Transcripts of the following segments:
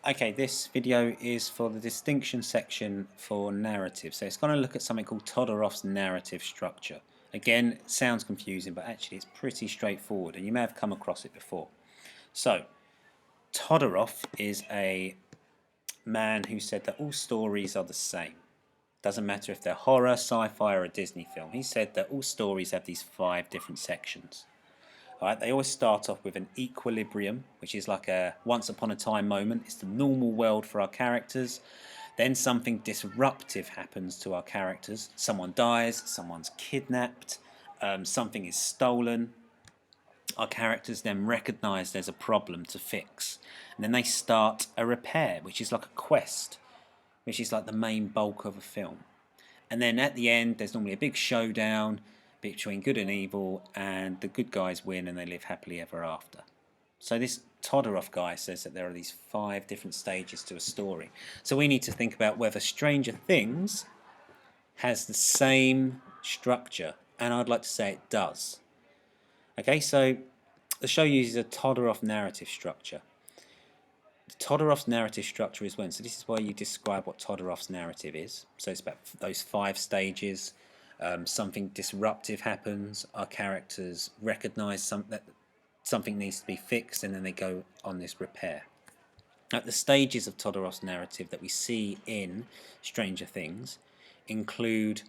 Okay, this video is for the distinction section for narrative. So it's going to look at something called Todorov's narrative structure. Again, it sounds confusing, but actually it's pretty straightforward, and you may have come across it before. So, Todorov is a man who said that all stories are the same. Doesn't matter if they're horror, sci-fi, or a Disney film. He said that all stories have these 5 different sections. Right, they always start off with an equilibrium, which is like a once upon a time moment. It's the normal world for our characters. Then something disruptive happens to our characters. Someone dies, someone's kidnapped, something is stolen. Our characters then recognize there's a problem to fix. And then they start a repair, which is like a quest, which is like the main bulk of a film. And then at the end, there's normally a big showdown between good and evil, and the good guys win and they live happily ever after. So this Todorov guy says that there are these 5 different stages to a story. So we need to think about whether Stranger Things has the same structure, and I'd like to say it does. Okay, so the show uses a Todorov narrative structure. Todorov's narrative structure is when, so this is why you describe what Todorov's narrative is. So it's about those 5 stages. Something disruptive happens, our characters recognize that something needs to be fixed, and then they go on this repair. Now, the stages of Todorov's narrative that we see in Stranger Things include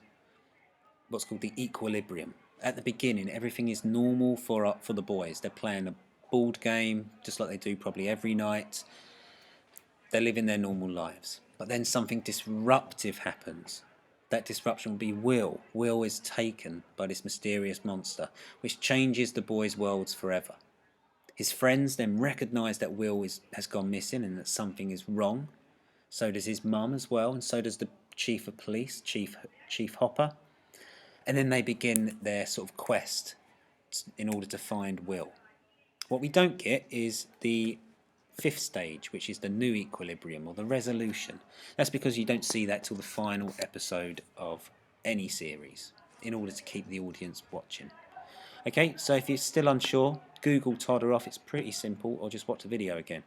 what's called the equilibrium. At the beginning, everything is normal for the boys. They're playing a board game, just like they do probably every night. They're living their normal lives. But then something disruptive happens. That disruption will be Will. Will is taken by this mysterious monster, which changes the boys' worlds forever. His friends then recognise that Will has gone missing and that something is wrong. So does his mum as well, and so does the chief of police, Chief Hopper. And then they begin their sort of quest in order to find Will. What we don't get is the 5th stage, which is the new equilibrium or the resolution. That's because you don't see that till the final episode of any series in order to keep the audience watching. Okay, so if you're still unsure, Google Todorov, it's pretty simple, or just watch the video again.